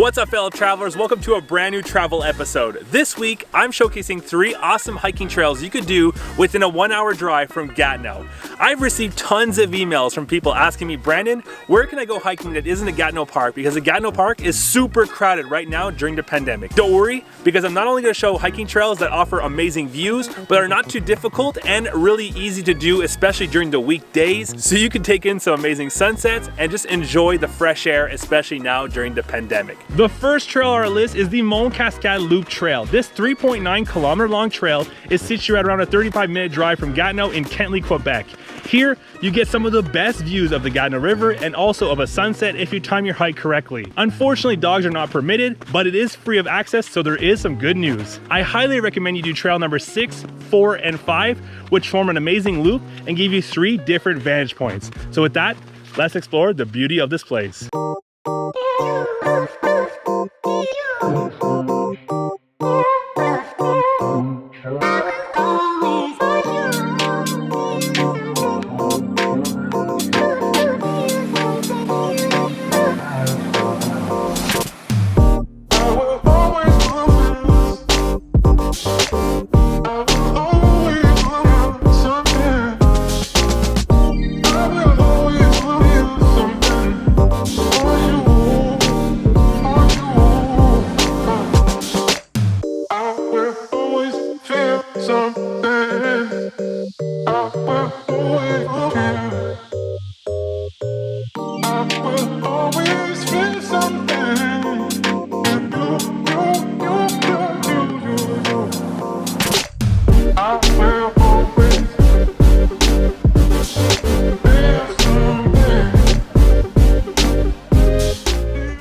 What's up, fellow travelers? Welcome to a brand new travel episode. This week, I'm showcasing 3 awesome hiking trails you could do within a 1-hour drive from Gatineau. I've received tons of emails from people asking me, Brandon, where can I go hiking that isn't a Gatineau Park? Because the Gatineau Park is super crowded right now during the pandemic. Don't worry, because I'm not only going to show hiking trails that offer amazing views, but are not too difficult and really easy to do, especially during the weekdays, so you can take in some amazing sunsets and just enjoy the fresh air, especially now during the pandemic. The first trail on our list is the Mont-Cascades Loop trail. This 3.9 kilometer long trail is situated around a 35-minute drive from Gatineau in Kentley, Quebec. Here, you get some of the best views of the Gatineau River and also of a sunset if you time your hike correctly. Unfortunately, dogs are not permitted, but it is free of access, so there is some good news. I highly recommend you do trail number 6, 4, and 5, which form an amazing loop and give you 3 different vantage points. So with that, let's explore the beauty of this place.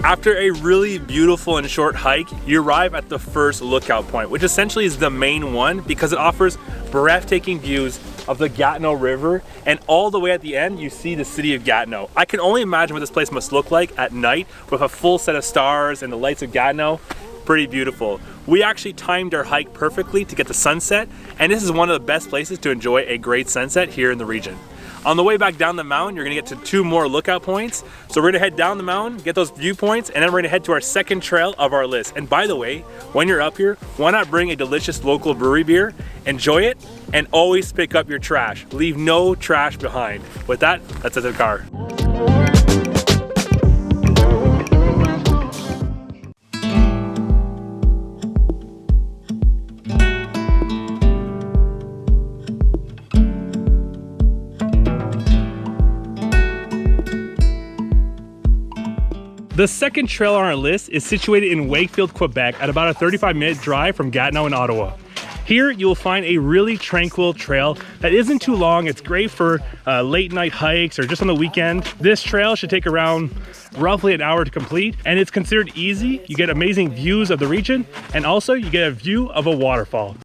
After a really beautiful and short hike, you arrive at the first lookout point, which essentially is the main one because it offers breathtaking views of the Gatineau River, and all the way at the end you see the city of Gatineau. I can only imagine what this place must look like at night with a full set of stars and the lights of Gatineau. Pretty beautiful. We actually timed our hike perfectly to get the sunset, and this is one of the best places to enjoy a great sunset here in the region. On the way back down the mountain, you're gonna get to 2 more lookout points. So we're gonna head down the mountain, get those viewpoints, and then we're gonna head to our second trail of our list. And by the way, when you're up here, why not bring a delicious local brewery beer, enjoy it, and always pick up your trash. Leave no trash behind. With that, let's head to the car. The second trail on our list is situated in Wakefield, Quebec at about a 35-minute drive from Gatineau and Ottawa. Here you'll find a really tranquil trail that isn't too long. It's great for late night hikes or just on the weekend. This trail should take around roughly an hour to complete, and it's considered easy. You get amazing views of the region, and also you get a view of a waterfall.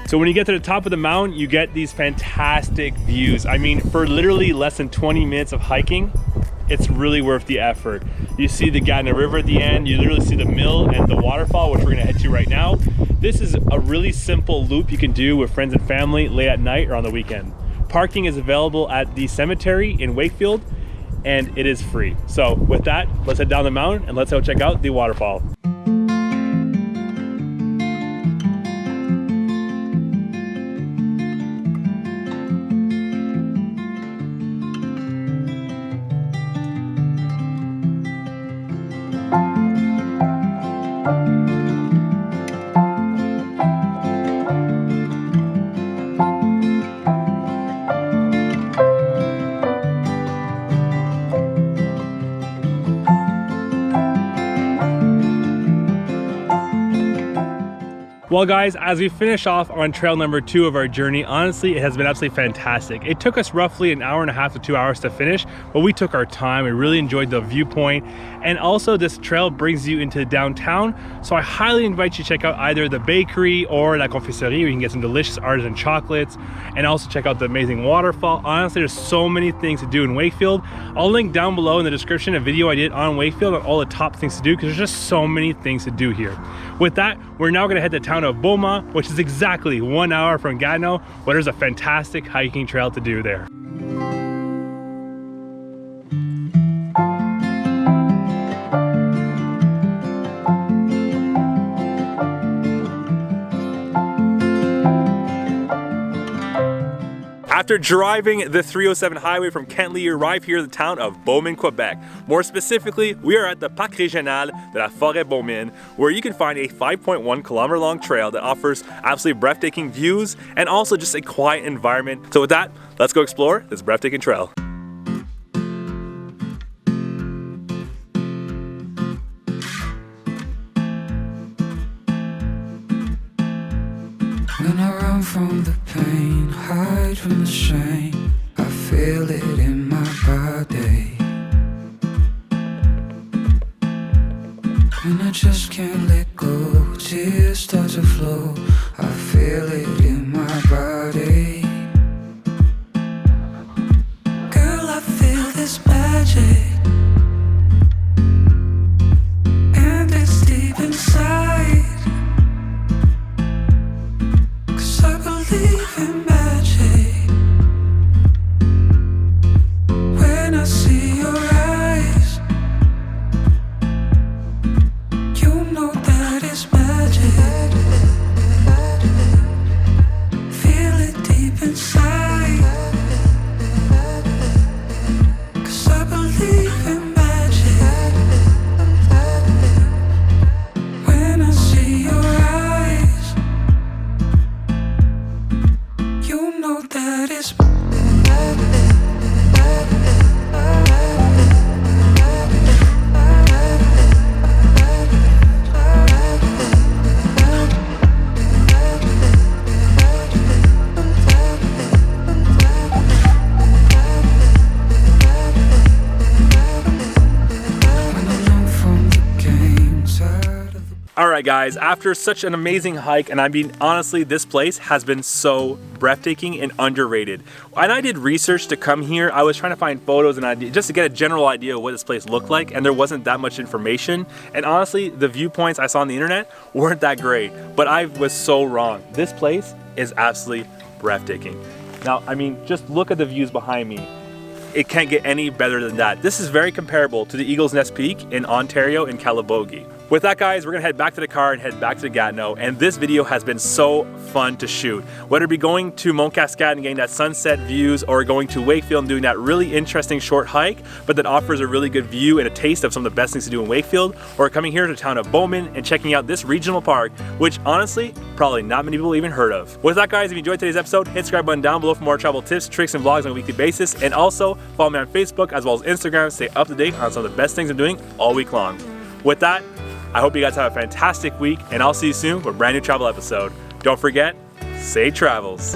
So when you get to the top of the mountain, you get these fantastic views. I mean, for literally less than 20 minutes of hiking, it's really worth the effort. You see the Gatineau River at the end, you literally see the mill and the waterfall, which we're gonna head to right now. This is a really simple loop you can do with friends and family late at night or on the weekend. Parking is available at the cemetery in Wakefield, and it is free. So with that, let's head down the mountain and let's go check out the waterfall. Well guys, as we finish off on trail number 2 of our journey, honestly, it has been absolutely fantastic. It took us roughly an hour and a half to 2 hours to finish, but we took our time. We really enjoyed the viewpoint. And also this trail brings you into downtown. So I highly invite you to check out either the bakery or La Confiserie, where you can get some delicious artisan chocolates, and also check out the amazing waterfall. Honestly, there's so many things to do in Wakefield. I'll link down below in the description a video I did on Wakefield on all the top things to do, because there's just so many things to do here. With that, we're now gonna head to the town of Bowman, which is exactly 1 hour from Gatineau, where there's a fantastic hiking trail to do there. After driving the 307 highway from Kentley, you arrive here in the town of Bowman, Quebec. More specifically, we are at the Parc régional de la Forêt Bowman, where you can find a 5.1 kilometer long trail that offers absolutely breathtaking views and also just a quiet environment. So with that, let's go explore this breathtaking trail. When I run from the pain, hide from the shame, I feel it in my body. When I just can't let go, tears start to flow, I feel it in my body. Girl, I feel this magic, and it's deep inside. I believe in magic. When I see your eyes, you know that it's magic. Feel it deep inside. 'Cause I believe in magic. When I see your eyes, you know that it's Alright guys, after such an amazing hike, and I mean honestly, this place has been so breathtaking and underrated. And I did research to come here. I was trying to find photos and just to get a general idea of what this place looked like, and there wasn't that much information. And honestly, the viewpoints I saw on the internet weren't that great, but I was so wrong. This place is absolutely breathtaking. Now, I mean, just look at the views behind me. It can't get any better than that. This is very comparable to the Eagle's Nest Peak in Ontario in Calabogie. With that guys, we're gonna head back to the car and head back to Gatineau, and this video has been so fun to shoot. Whether it be going to Mont-Cascades and getting that sunset views, or going to Wakefield and doing that really interesting short hike, but that offers a really good view and a taste of some of the best things to do in Wakefield, or coming here to the town of Bowman and checking out this regional park, which honestly, probably not many people even heard of. With that guys, if you enjoyed today's episode, hit the subscribe button down below for more travel tips, tricks, and vlogs on a weekly basis, and also follow me on Facebook as well as Instagram to stay up to date on some of the best things I'm doing all week long. With that, I hope you guys have a fantastic week, and I'll see you soon for a brand new travel episode. Don't forget, safe travels.